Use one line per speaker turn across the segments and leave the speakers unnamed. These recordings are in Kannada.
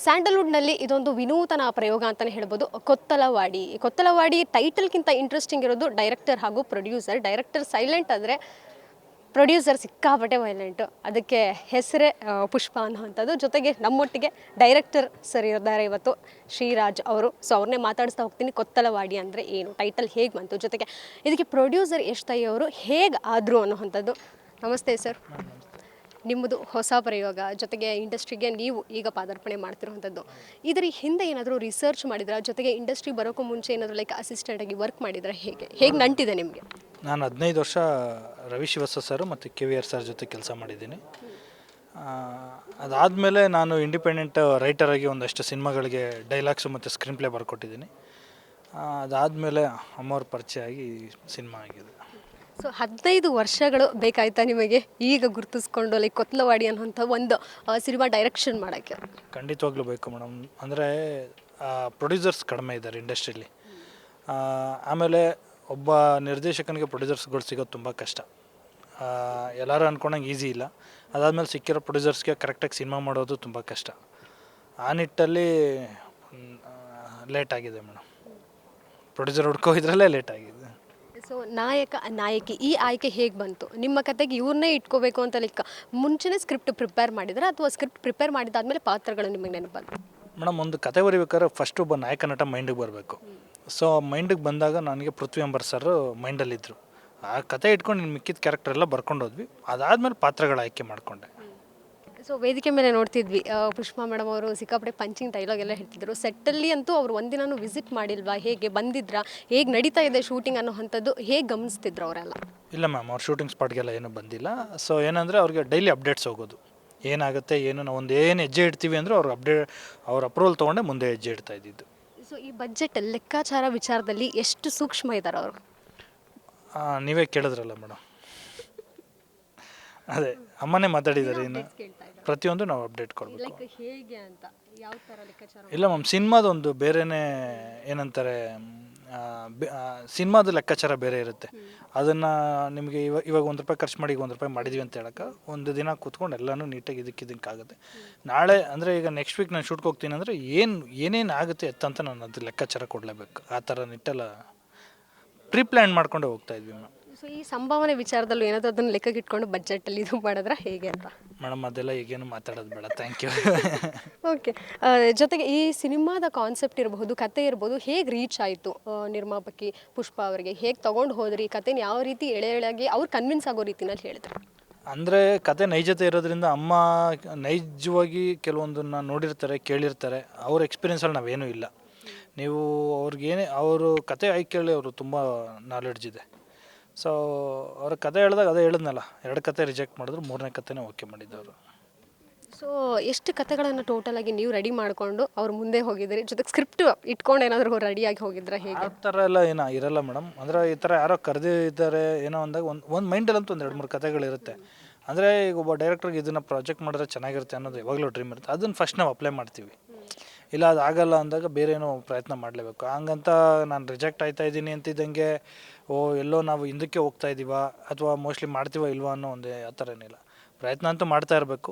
ಸ್ಯಾಂಡಲ್ವುಡ್ನಲ್ಲಿ ಇದೊಂದು ವಿನೂತನ ಪ್ರಯೋಗ ಅಂತಲೇ ಹೇಳ್ಬೋದು. ಕೊತ್ತಲವಾಡಿ ಟೈಟಲ್ಗಿಂತ ಇಂಟ್ರೆಸ್ಟಿಂಗ್ ಇರೋದು ಡೈರೆಕ್ಟರ್ ಹಾಗೂ ಪ್ರೊಡ್ಯೂಸರ್. ಡೈರೆಕ್ಟರ್ ಸೈಲೆಂಟ್ ಆದರೆ ಪ್ರೊಡ್ಯೂಸರ್ ಸಿಕ್ಕಾಪಟ್ಟೆ ವೈಲೆಂಟು. ಅದಕ್ಕೆ ಹೆಸರೇ ಪುಷ್ಪ ಅನ್ನೋವಂಥದ್ದು. ಜೊತೆಗೆ ನಮ್ಮೊಟ್ಟಿಗೆ ಡೈರೆಕ್ಟರ್ ಸರ್ ಇದ್ದಾರೆ ಇವತ್ತು, ಶ್ರೀರಾಜ್ ಅವರು. ಸೊ ಅವ್ರನ್ನೇ ಮಾತಾಡಿಸ್ತಾ ಹೋಗ್ತೀನಿ. ಕೊತ್ತಲವಾಡಿ ಅಂದರೆ ಏನು, ಟೈಟಲ್ ಹೇಗೆ ಬಂತು, ಜೊತೆಗೆ ಇದಕ್ಕೆ ಪ್ರೊಡ್ಯೂಸರ್ ಯಶ್ ತೈ ಅವರು ಹೇಗೆ ಆದರು ಅನ್ನೋವಂಥದ್ದು. ನಮಸ್ತೆ ಸರ್. ನಿಮ್ಮದು ಹೊಸ ಪ್ರಯೋಗ, ಜೊತೆಗೆ ಇಂಡಸ್ಟ್ರಿಗೆ ನೀವು ಈಗ ಪಾದಾರ್ಪಣೆ ಮಾಡ್ತಿರುವಂಥದ್ದು. ಇದರ ಹಿಂದೆ ಏನಾದರೂ ರಿಸರ್ಚ್ ಮಾಡಿದ್ರೆ, ಜೊತೆಗೆ ಇಂಡಸ್ಟ್ರಿ ಬರೋಕ್ಕೂ ಮುಂಚೆ ಏನಾದರೂ ಲೈಕ್ ಅಸಿಸ್ಟೆಂಟಾಗಿ ವರ್ಕ್ ಮಾಡಿದ್ರೆ ಹೇಗೆ ನಂಟಿದೆ ನಿಮಗೆ?
ನಾನು 15 ವರ್ಷ ರವಿ ಶಿವಸ ಸರ್ ಮತ್ತು KVR ಸರ್ ಜೊತೆ ಕೆಲಸ ಮಾಡಿದ್ದೀನಿ. ಅದಾದಮೇಲೆ ನಾನು ಇಂಡಿಪೆಂಡೆಂಟ್ ರೈಟರಾಗಿ ಒಂದಷ್ಟು ಸಿನಿಮಾಗಳಿಗೆ ಡೈಲಾಗ್ಸು ಮತ್ತು ಸ್ಕ್ರೀನ್ ಪ್ಲೇ ಬರ್ಕೊಟ್ಟಿದ್ದೀನಿ. ಅದಾದಮೇಲೆ ಅಮ್ಮವ್ರ ಪರಿಚಯ ಆಗಿ ಸಿನಿಮಾ ಆಗಿದೆ.
ಸೊ 15 ವರ್ಷಗಳು ಬೇಕಾಯ್ತಾ ನಿಮಗೆ ಈಗ ಗುರುತಿಸ್ಕೊಂಡು ಲೈಕ್ ಕೊತ್ತಲವಾಡಿ ಅನ್ನೋಂಥ ಒಂದು ಸಿನಿಮಾ ಡೈರೆಕ್ಷನ್ ಮಾಡೋಕ್ಕೆ?
ಖಂಡಿತವಾಗ್ಲೂ ಬೇಕು ಮೇಡಮ್. ಅಂದರೆ ಪ್ರೊಡ್ಯೂಸರ್ಸ್ ಕಡಿಮೆ ಇದ್ದಾರೆ ಇಂಡಸ್ಟ್ರೀಲಿ. ಆಮೇಲೆ ಒಬ್ಬ ನಿರ್ದೇಶಕನಿಗೆ ಪ್ರೊಡ್ಯೂಸರ್ಸ್ಗಳು ಸಿಗೋದು ತುಂಬ ಕಷ್ಟ. ಎಲ್ಲರೂ ಅಂದ್ಕೊಂಡಂಗೆ ಈಸಿ ಇಲ್ಲ. ಅದಾದಮೇಲೆ ಸಿಕ್ಕಿರೋ ಪ್ರೊಡ್ಯೂಸರ್ಸ್ಗೆ ಕರೆಕ್ಟಾಗಿ ಸಿನಿಮಾ ಮಾಡೋದು ತುಂಬ ಕಷ್ಟ. ಆ ನಿಟ್ಟಲ್ಲಿ ಲೇಟ್ ಆಗಿದೆ ಮೇಡಮ್. ಪ್ರೊಡ್ಯೂಸರ್ ಹುಡ್ಕೋದ್ರಲ್ಲೇ ಲೇಟ್ ಆಗಿದೆ.
ಸೊ ನಾಯಕಿ ಈ ಆಯ್ಕೆ ಹೇಗೆ ಬಂತು? ನಿಮ್ಮ ಕತೆಗೆ ಇವ್ರನ್ನೇ ಇಟ್ಕೋಬೇಕು ಅಂತ ಲೈಕ್ ಮುಂಚೆನೇ ಸ್ಕ್ರಿಪ್ಟ್ ಪ್ರಿಪೇರ್ ಮಾಡಿದ್ರೆ, ಅಥವಾ ಸ್ಕ್ರಿಪ್ಟ್ ಪ್ರಿಪೇರ್ ಮಾಡಿದಾದ್ಮೇಲೆ ಪಾತ್ರಗಳು ನಿಮಗೆ ನೆನಪು ಬಂತು?
ಮೇಡಮ್, ಒಂದು ಕತೆ ಬರೀಬೇಕಾದ್ರೆ ಫಸ್ಟ್ ಒಬ್ಬ ನಾಯಕ ನಟ ಮೈಂಡಿಗೆ ಬರಬೇಕು. ಸೊ ಮೈಂಡಿಗೆ ಬಂದಾಗ ನನಗೆ ಪೃಥ್ವಿ ಅಂಬರ್ ಸರ್ ಮೈಂಡಲ್ಲಿದ್ದರು. ಆ ಕತೆ ಇಟ್ಕೊಂಡು ಇನ್ನು ಮಿಕ್ಕಿದ ಕ್ಯಾರೆಕ್ಟರ್ ಎಲ್ಲ ಬರ್ಕೊಂಡೋದ್ವಿ. ಅದಾದಮೇಲೆ ಪಾತ್ರಗಳ ಆಯ್ಕೆ ಮಾಡಿಕೊಂಡೆ.
ಸೊ ವೇದಿಕೆ ಮೇಲೆ ನೋಡ್ತಿದ್ವಿ, ಪುಷ್ಪಾ ಮೇಡಮ್ ಅವರು ಸಿಕ್ಕಾಪಟ್ಟೆ ಪಂಚಿಂಗ್ ಡೈಲಾಗ್ ಎಲ್ಲ ಹೇಳ್ತಿದ್ರು. ಸೆಟ್ಟಲ್ಲಿ ಅಂತೂ ಅವರು ಒಂದಿನೂ ವಿಸಿಟ್ ಮಾಡಿಲ್ವಾ? ಹೇಗೆ ಬಂದಿದ್ರಾ? ಹೇಗೆ ನಡೀತಾ ಇದೆ ಶೂಟಿಂಗ್ ಅನ್ನೋ ಅಂಥದ್ದು ಹೇಗೆ ಗಮನಿಸ್ತಿದ್ರು ಅವರೆಲ್ಲ?
ಇಲ್ಲ ಮ್ಯಾಮ್, ಅವ್ರು ಶೂಟಿಂಗ್ ಸ್ಪಾಟ್ಗೆಲ್ಲ ಏನೂ ಬಂದಿಲ್ಲ. ಸೊ ಏನಂದರೆ ಅವ್ರಿಗೆ ಡೈಲಿ ಅಪ್ಡೇಟ್ಸ್ ಹೋಗೋದು, ಏನಾಗುತ್ತೆ ಏನು, ನಾವು ಒಂದು ಏನು ಹೆಜ್ಜೆ ಇಡ್ತೀವಿ ಅಂದರೆ ಅವ್ರ ಅಪ್ರೂವಲ್ ತೊಗೊಂಡೆ ಮುಂದೆ ಹೆಜ್ಜೆ ಇಡ್ತಾ ಇದ್ದಿದ್ದು.
ಸೊ ಈ ಬಜೆಟ್ ಲೆಕ್ಕಾಚಾರ ವಿಚಾರದಲ್ಲಿ ಎಷ್ಟು ಸೂಕ್ಷ್ಮ ಇದ್ದಾರೆ ಅವರು?
ನೀವೇ ಕೇಳಿದ್ರಲ್ಲ ಮೇಡಮ್, ಅದೇ ಅಮ್ಮನೇ ಮಾತಾಡಿದ್ದಾರೆ. ಇನ್ನು ಪ್ರತಿಯೊಂದು ನಾವು ಅಪ್ಡೇಟ್ ಕೊಡಬೇಕು.
ಹೇಗೆ ಅಂತ ಯಾವ ಥರ ಲೆಕ್ಕಾಚಾರ?
ಇಲ್ಲ ಮ್ಯಾಮ್, ಸಿನಿಮಾದೊಂದು ಬೇರೆಯೇ ಏನಂತಾರೆ, ಸಿನಿಮಾದ ಲೆಕ್ಕಾಚಾರ ಬೇರೆ ಇರುತ್ತೆ. ಅದನ್ನು ನಿಮಗೆ ಇವಾಗ ₹1 ಖರ್ಚು ಮಾಡಿ ₹1 ಮಾಡಿದ್ವಿ ಅಂತ ಹೇಳಕ್ಕೆ ಒಂದು ದಿನ ಕೂತ್ಕೊಂಡು ಎಲ್ಲನೂ ನೀಟಾಗಿ ಇದಕ್ಕಾಗುತ್ತೆ. ನಾಳೆ ಅಂದರೆ ಈಗ ನೆಕ್ಸ್ಟ್ ವೀಕ್ ನಾನು ಶೂಟ್ಗೆ ಹೋಗ್ತೀನಿ ಅಂದರೆ ಏನೇನು ಆಗುತ್ತೆ ಅಂತ ನಾನು ಅದು ಲೆಕ್ಕಾಚಾರ ಕೊಡಲೇಬೇಕು. ಆ ಥರ ನಿಟ್ಟೆಲ್ಲ ಪ್ಲಾನ್ ಮಾಡ್ಕೊಂಡೆ ಹೋಗ್ತಾ ಇದ್ವಿ ಮ್ಯಾಮ್.
ಸೊ ಈ ಸಂಭಾವನೆ ವಿಚಾರದಲ್ಲೂ ಏನಾದರೂ ಅದನ್ನು ಲೆಕ್ಕಕ್ಕೆ ಇಟ್ಕೊಂಡು ಬಜೆಟಲ್ಲಿ ಇದು ಮಾಡಿದ್ರೆ ಹೇಗೆ ಅಂತ?
ಮೇಡಮ್, ಅದೆಲ್ಲ ಈಗೇನು ಮಾತಾಡೋದು ಬೇಡ, ಥ್ಯಾಂಕ್ ಯು.
ಓಕೆ. ಜೊತೆಗೆ ಈ ಸಿನಿಮಾದ ಕಾನ್ಸೆಪ್ಟ್ ಇರಬಹುದು, ಕತೆ ಇರ್ಬೋದು, ಹೇಗೆ ರೀಚ್ ಆಯಿತು ನಿರ್ಮಾಪಕಿ ಪುಷ್ಪ ಅವರಿಗೆ? ಹೇಗೆ ತೊಗೊಂಡು ಹೋದ್ರಿ ಕತೆನ? ಯಾವ ರೀತಿ ಎಳೆಯಾಗಿ ಅವ್ರು ಕನ್ವಿನ್ಸ್ ಆಗೋ ರೀತಿನಲ್ಲಿ ಹೇಳಿದ್ರು?
ಅಂದರೆ ಕತೆ ನೈಜತೆ ಇರೋದ್ರಿಂದ ಅಮ್ಮ ನೈಜವಾಗಿ ಕೆಲವೊಂದನ್ನು ನೋಡಿರ್ತಾರೆ, ಕೇಳಿರ್ತಾರೆ. ಅವ್ರ ಎಕ್ಸ್ಪೀರಿಯೆನ್ಸಲ್ಲಿ ನಾವೇನೂ ಇಲ್ಲ. ನೀವು ಅವರು ಕತೆ ಆಯ್ಕೆ ಅವರು ತುಂಬ ನಾಲೆಡ್ಜ್ ಇದೆ. ಸೊ ಅವ್ರ ಕತೆ ಹೇಳಿದಾಗ ಅದೇ ಹೇಳಿದ್ನಲ್ಲ, 2 ಕತೆ ರಿಜೆಕ್ಟ್ ಮಾಡಿದ್ರು, 3ನೇ ಕತೆನೇ ಓಕೆ ಮಾಡಿದ್ದವರು.
ಸೊ ಎಷ್ಟು ಕತೆಗಳನ್ನು ಟೋಟಲಾಗಿ ನೀವು ರೆಡಿ ಮಾಡಿಕೊಂಡು ಅವ್ರ ಮುಂದೆ ಹೋಗಿದ್ದೀರಿ? ಜೊತೆಗೆ ಸ್ಕ್ರಿಪ್ಟ್ ಇಟ್ಕೊಂಡು ಏನಾದರೂ ರೆಡಿಯಾಗಿ ಹೋಗಿದ್ರೆ ಹೇಗೆ?
ಆ ಥರ ಎಲ್ಲ ಏನೋ ಇರಲ್ಲ ಮೇಡಮ್. ಅಂದರೆ ಈ ಥರ ಯಾರೋ ಕರೆದಿದ್ದಾರೆ ಏನೋ ಅಂದಾಗ ಒಂದು ಮೈಂಡಲ್ಲಂತೂ ಒಂದು 2-3 ಕತೆಗಳಿರುತ್ತೆ. ಅಂದರೆ ಈಗ ಒಬ್ಬ ಡೈರೆಕ್ಟ್ರಿಗೆ ಇದನ್ನು ಪ್ರಾಜೆಕ್ಟ್ ಮಾಡಿದ್ರೆ ಚೆನ್ನಾಗಿರುತ್ತೆ ಅನ್ನೋದು ಯಾವಾಗಲೂ ಡ್ರೀಮ್ ಇರುತ್ತೆ. ಅದನ್ನು ಫಸ್ಟ್ ನಾವು ಅಪ್ಲೈ ಮಾಡ್ತೀವಿ. ಇಲ್ಲ ಅದು ಆಗಲ್ಲ ಅಂದಾಗ ಬೇರೆ ಏನೋ ಪ್ರಯತ್ನ ಮಾಡಲೇಬೇಕು. ಹಂಗಂತ ನಾನು ರಿಜೆಕ್ಟ್ ಆಯ್ತಾ ಇದ್ದೀನಿ ಅಂತಿದ್ದಂಗೆ ಎಲ್ಲೋ ನಾವು ಹಿಂದಕ್ಕೆ ಹೋಗ್ತಾ ಇದ್ದೀವ ಅಥವಾ ಮೋಸ್ಟ್ಲಿ ಮಾಡ್ತೀವ ಇಲ್ವಾ ಅನ್ನೋ ಆ ಥರ ಏನಿಲ್ಲ. ಪ್ರಯತ್ನ ಅಂತೂ ಮಾಡ್ತಾ ಇರಬೇಕು.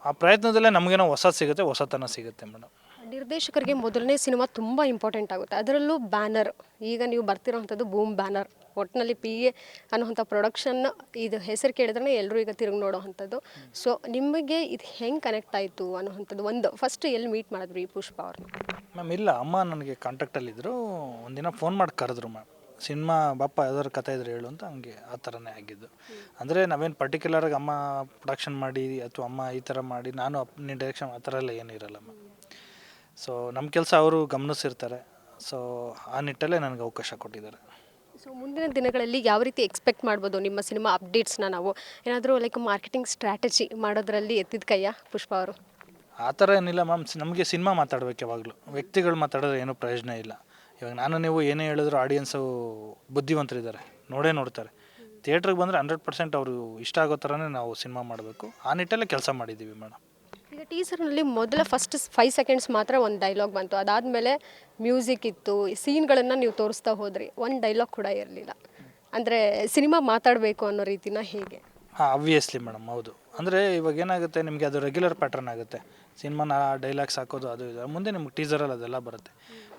ಆ ಪ್ರಯತ್ನದಲ್ಲೇ ನಮಗೇನೋ ಹೊಸತನ ಸಿಗುತ್ತೆ ಮೇಡಮ್.
ನಿರ್ದೇಶಕರಿಗೆ ಮೊದಲನೇ ಸಿನಿಮಾ ತುಂಬ ಇಂಪಾರ್ಟೆಂಟ್ ಆಗುತ್ತೆ. ಅದರಲ್ಲೂ ಬ್ಯಾನರ್, ಈಗ ನೀವು ಬರ್ತಿರೋವಂಥದ್ದು ಬೂಮ್ ಬ್ಯಾನರ್. ಒಟ್ಟಿನಲ್ಲಿ PA ಅನ್ನೋವಂಥ ಪ್ರೊಡಕ್ಷನ್ ಇದು ಹೆಸರು ಕೇಳಿದ್ರೆ ಎಲ್ಲರೂ ಈಗ ತಿರುಗಿ ನೋಡೋವಂಥದ್ದು. ಸೊ ನಿಮಗೆ ಇದು ಹೆಂಗೆ ಕನೆಕ್ಟ್ ಆಯಿತು ಅನ್ನೋವಂಥದ್ದು ಒಂದು ಫಸ್ಟ್ ಎಲ್ಲಿ ಮೀಟ್ ಮಾಡಿದ್ರಿ ಈ ಪುಷ್ಪ ಅವ್ರನ್ನ?
ಮ್ಯಾಮ್, ಇಲ್ಲ, ಅಮ್ಮ ನನಗೆ ಕಾಂಟ್ಯಾಕ್ಟಲ್ಲಿದ್ದರು. ಒಂದಿನ ಫೋನ್ ಮಾಡಿ ಕರೆದ್ರು ಮ್ಯಾಮ್, ಸಿನಿಮಾ ಬಾಪ ಯಾವ್ದಾದ್ರು ಕತೆ ಇದ್ರೆ ಹೇಳು ಅಂತ. ಹಂಗೆ ಆ ಥರನೇ ಆಗಿದ್ದು. ಅಂದರೆ ನಾವೇನು ಪರ್ಟಿಕ್ಯುಲರಾಗಿ ಅಮ್ಮ ಪ್ರೊಡಕ್ಷನ್ ಮಾಡಿ ಅಥವಾ ಅಮ್ಮ ಈ ಥರ ಮಾಡಿ ನಾನು ನೀನು ಡೈರೆಕ್ಷನ್ ಆ ಥರ ಎಲ್ಲ ಏನೂ ಇರಲ್ಲ ಮ್ಯಾಮ್. ಸೊ ನಮ್ಮ ಕೆಲಸ ಅವರು ಗಮನಿಸಿರ್ತಾರೆ. ಸೊ ಆ ನಿಟ್ಟಲ್ಲೇ ನನಗೆ ಅವಕಾಶ ಕೊಟ್ಟಿದ್ದಾರೆ.
ಸೊ ಮುಂದಿನ ದಿನಗಳಲ್ಲಿ ಯಾವ ರೀತಿ ಎಕ್ಸ್ಪೆಕ್ಟ್ ಮಾಡ್ಬೋದು ನಿಮ್ಮ ಸಿನಿಮಾ ಅಪ್ಡೇಟ್ಸ್ನ? ನಾವು ಏನಾದರೂ ಲೈಕ್ ಮಾರ್ಕೆಟಿಂಗ್ ಸ್ಟ್ರಾಟಜಿ ಮಾಡೋದ್ರಲ್ಲಿ ಎತ್ತಿದ ಕೈಯ ಪುಷ್ಪ ಅವರು?
ಆ ಥರ ಏನಿಲ್ಲ ಮ್ಯಾಮ್. ನಮಗೆ ಸಿನಿಮಾ ಮಾತಾಡ್ಬೇಕು ಯಾವಾಗಲೂ. ವ್ಯಕ್ತಿಗಳು ಮಾತಾಡಿದ್ರೆ ಏನೂ ಪ್ರಯೋಜನ ಇಲ್ಲ. ಇವಾಗ ನಾನು ನೀವು ಏನೇ ಹೇಳಿದ್ರು ಆಡಿಯನ್ಸು ಬುದ್ಧಿವಂತರಿದ್ದಾರೆ, ನೋಡ್ತಾರೆ. ಥಿಯೇಟ್ರಿಗೆ ಬಂದರೆ 100% ಅವರು ಇಷ್ಟ ಆಗೋ ಥರನೇ ನಾವು ಸಿನಿಮಾ ಮಾಡಬೇಕು. ಆ ನಿಟ್ಟಲ್ಲೇ ಕೆಲಸ ಮಾಡಿದ್ದೀವಿ ಮೇಡಮ್.
ಈಗ ಟೀಸರ್ನಲ್ಲಿ ಮೊದಲ ಫಸ್ಟ್ 5 ಸೆಕೆಂಡ್ಸ್ ಮಾತ್ರ ಒಂದು ಡೈಲಾಗ್ ಬಂತು. ಅದಾದಮೇಲೆ ಮ್ಯೂಸಿಕ್ ಇತ್ತು, ಸೀನ್ಗಳನ್ನು ನೀವು ತೋರಿಸ್ತಾ ಹೋದ್ರಿ, ಒಂದು ಡೈಲಾಗ್ ಕೂಡ ಇರಲಿಲ್ಲ. ಅಂದರೆ ಸಿನಿಮಾ ಮಾತಾಡಬೇಕು ಅನ್ನೋ ರೀತಿನ ಹೇಗೆ?
ಆಬ್ವಿಯಸ್ಲಿ ಮೇಡಮ್, ಹೌದು. ಅಂದರೆ ಇವಾಗ ಏನಾಗುತ್ತೆ, ನಿಮಗೆ ಅದು ರೆಗ್ಯುಲರ್ ಪ್ಯಾಟ್ರನ್ ಆಗುತ್ತೆ. ಸಿನಿಮಾನ ಡೈಲಾಗ್ಸ್ ಹಾಕೋದು ಅದು ಇದು ಮುಂದೆ ನಿಮ್ಗೆ ಟೀಸರಲ್ಲಿ ಅದೆಲ್ಲ ಬರುತ್ತೆ.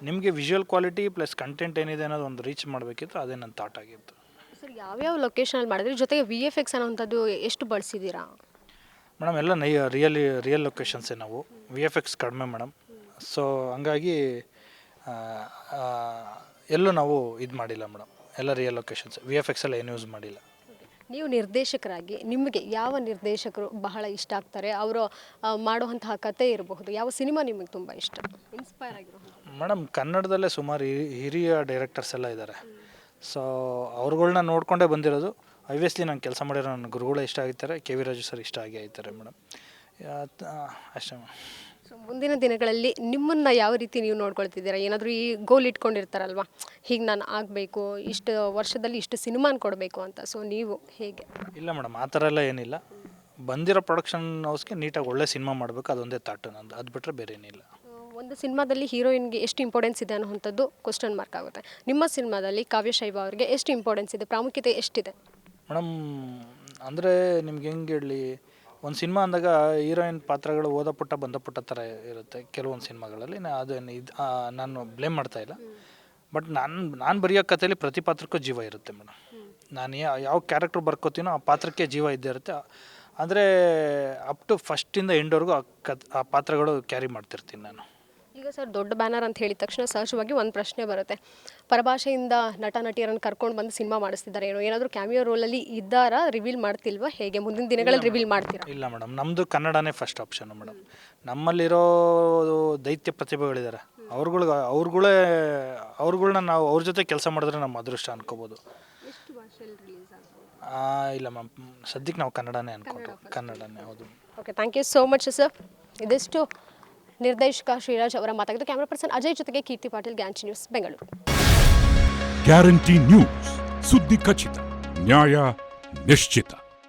ನಿಮಗೆ ವಿಜುವಲ್ ಕ್ವಾಲಿಟಿ ಪ್ಲಸ್ ಕಂಟೆಂಟ್ ಏನಿದೆ ಅನ್ನೋದು ಒಂದು ರೀಚ್ ಮಾಡಬೇಕಿತ್ತು, ಅದೇ ನನ್ನ ಥಾಟ್ ಆಗಿತ್ತು.
ಸರ್ ಯಾವ್ಯಾವ ಲೊಕೇಶನಲ್ಲಿ ಮಾಡಿದ್ರಿ, ಜೊತೆಗೆ VFX ಅನ್ನೋವಂಥದ್ದು ಎಷ್ಟು ಬಳಸಿದ್ದೀರಾ?
ಮೇಡಮ್ ಎಲ್ಲ ರಿಯಲ್ ಲೊಕೇಶನ್ಸೇ. ನಾವು VFX ಕಡಿಮೆ ಮೇಡಮ್. ಸೊ ಹಂಗಾಗಿ ಎಲ್ಲೂ ನಾವು ಇದು ಮಾಡಿಲ್ಲ ಮೇಡಮ್, ಎಲ್ಲ ರಿಯಲ್ ಲೊಕೇಶನ್ಸ್. VFX ಎಲ್ಲ ಏನು ಯೂಸ್ ಮಾಡಿಲ್ಲ.
ನೀವು ನಿರ್ದೇಶಕರಾಗಿ ನಿಮಗೆ ಯಾವ ನಿರ್ದೇಶಕರು ಬಹಳ ಇಷ್ಟ ಆಗ್ತಾರೆ? ಅವರು ಮಾಡುವಂತಹ ಕತೆ ಇರಬಹುದು, ಯಾವ ಸಿನಿಮಾ ನಿಮಗೆ ತುಂಬ ಇಷ್ಟ, ಇನ್ಸ್ಪೈರ್ ಆಗಿರೋದು?
ಮೇಡಮ್ ಕನ್ನಡದಲ್ಲೇ ಸುಮಾರು ಹಿರಿಯ ಡೈರೆಕ್ಟರ್ಸ್ ಎಲ್ಲ ಇದ್ದಾರೆ. ಸೊ ಅವ್ರುಗಳ್ನ ನೋಡಿಕೊಂಡೇ ಬಂದಿರೋದು. ಆಬ್ವಿಯಸ್ಲಿ ನಾನು ಕೆಲಸ ಮಾಡಿರೋ ನನ್ನ ಗುರುಗಳೇ ಇಷ್ಟ ಆಗಿರ್ತಾರೆ, KV ರಾಜು ಸರ್ ಇಷ್ಟ ಆಗೇ ಆಯ್ತಾರೆ ಮೇಡಮ್. ಅಷ್ಟೇ ಮೇಡಮ್.
ಸೊ ಮುಂದಿನ ದಿನಗಳಲ್ಲಿ ನಿಮ್ಮನ್ನು ಯಾವ ರೀತಿ ನೀವು ನೋಡ್ಕೊಳ್ತಿದ್ದೀರಾ? ಏನಾದರೂ ಈ ಗೋಲ್ ಇಟ್ಕೊಂಡಿರ್ತಾರಲ್ವ, ಹೀಗೆ ನಾನು ಆಗಬೇಕು, ಇಷ್ಟು ವರ್ಷದಲ್ಲಿ ಇಷ್ಟು ಸಿನಿಮಾನ ಕೊಡಬೇಕು ಅಂತ. ಸೊ ನೀವು ಹೇಗೆ?
ಇಲ್ಲ ಮೇಡಮ್, ಆ ಥರ ಎಲ್ಲ ಏನಿಲ್ಲ. ಬಂದಿರೋ ಪ್ರೊಡಕ್ಷನ್ ಹೌಸ್ಗೆ ನೀಟಾಗಿ ಒಳ್ಳೆ ಸಿನಿಮಾ ಮಾಡಬೇಕು, ಅದೊಂದೇ ತಾಟು ನಂದು. ಅದು ಬಿಟ್ಟರೆ ಬೇರೆ ಏನಿಲ್ಲ.
ಒಂದು ಸಿನಿಮಾದಲ್ಲಿ ಹೀರೋಯಿನ್ಗೆ ಎಷ್ಟು ಇಂಪಾರ್ಟೆನ್ಸ್ ಇದೆ ಅನ್ನೋವಂಥದ್ದು ಕ್ವಶನ್ ಮಾರ್ಕ್ ಆಗುತ್ತೆ. ನಿಮ್ಮ ಸಿನಿಮಾದಲ್ಲಿ ಕಾವ್ಯಶೈವ ಅವರಿಗೆ ಎಷ್ಟು ಇಂಪಾರ್ಟೆನ್ಸ್ ಇದೆ, ಪ್ರಾಮುಖ್ಯತೆ ಎಷ್ಟಿದೆ?
ಮೇಡಮ್ ಅಂದರೆ ನಿಮ್ಗೆ ಹೆಂಗೆ ಹೇಳಲಿ, ಒಂದು ಸಿನಿಮಾ ಅಂದಾಗ ಹೀರೋಯಿನ್ ಪಾತ್ರಗಳು ಓದ ಪುಟ್ಟ ಬಂದ ಪುಟ್ಟ ಥರ ಇರುತ್ತೆ ಕೆಲವೊಂದು ಸಿನಿಮಾಗಳಲ್ಲಿ. ಅದೇನು ಇದು ನಾನು ಬ್ಲೇಮ್ ಮಾಡ್ತಾಯಿಲ್ಲ. ಬಟ್ ನಾನು ಬರೆಯೋ ಕಥೆಯಲ್ಲಿ ಪ್ರತಿ ಪಾತ್ರಕ್ಕೂ ಜೀವ ಇರುತ್ತೆ ಮೇಡಮ್. ನಾನು ಯಾವ ಕ್ಯಾರೆಕ್ಟ್ರ್ ಬರ್ಕೋತೀನೋ ಆ ಪಾತ್ರಕ್ಕೆ ಜೀವ ಇದ್ದೇ ಇರುತ್ತೆ. ಅಂದರೆ ಅಪ್ ಟು ಫಸ್ಟಿಂದ ಎಂಡ್ವರೆಗೂ ಆ ಪಾತ್ರಗಳು ಕ್ಯಾರಿ ಮಾಡ್ತಿರ್ತೀನಿ ನಾನು.
ಈಗ ಸರ್ ದೊಡ್ಡ ಬ್ಯಾನರ್ ಅಂತ ಹೇಳಿದ ತಕ್ಷಣ ಸಹಜವಾಗಿ ಒಂದು ಪ್ರಶ್ನೆ ಬರುತ್ತೆ, ಪರಭಾಷೆಯಿಂದ ನಟ ನಟಿಯರನ್ನು ಕರ್ಕೊಂಡು ಬಂದು ಸಿನಿಮಾ ಮಾಡಿಸ್ತಿದ್ದಾರೆ, ಏನಾದರೂ ಕ್ಯಾಮಿಯೋ ರೋಲಲ್ಲಿ ಇದ್ದಾರಾ? ರಿವೀಲ್ ಮಾಡ್ತಿಲ್ವಾ? ಹೇಗೆ ಮುಂದಿನ ದಿನಗಳಲ್ಲಿ ರಿವೀಲ್ ಮಾಡ್ತೀರಾ?
ಇಲ್ಲ ಮೇಡಮ್, ನಮ್ಮದು ಕನ್ನಡನೇ ಫಸ್ಟ್ ಆಪ್ಷನು ಮೇಡಮ್. ನಮ್ಮಲ್ಲಿರೋ ದೈತ್ಯ ಪ್ರತಿಭೆಗಳಿದ್ದಾರೆ, ಅವ್ರುಗಳ್ನ ನಾವು ಅವ್ರ ಜೊತೆ ಕೆಲಸ ಮಾಡಿದ್ರೆ ನಮ್ಮ ಅದೃಷ್ಟ ಅನ್ಕೋಬೋದು. ಇಲ್ಲ ಮ್ಯಾಮ್, ಸದ್ಯಕ್ಕೆ ನಾವು ಕನ್ನಡನೇ ಅನ್ಕೊಂಡ್ರು. ಕನ್ನಡನೇ, ಹೌದು.
Okay, thank you so much sir. ಇದಿಷ್ಟು ನಿರ್ದೇಶಕ ಶ್ರೀರಾಜ್ ಅವರ ಮಾತಾಗಿದ್ದು. ಕ್ಯಾಮ್ರಾ ಪರ್ಸನ್ ಅಜಯ್ ಜೊತೆಗೆ ಕೀರ್ತಿ ಪಾಟೀಲ್, ಗ್ಯಾಂಚ್ ನ್ಯೂಸ್, ಬೆಂಗಳೂರು.
ಗ್ಯಾರಂಟಿ ನ್ಯೂಸ್, ಸುದ್ದಿ ಖಚಿತ, ನ್ಯಾಯ ನಿಶ್ಚಿತ.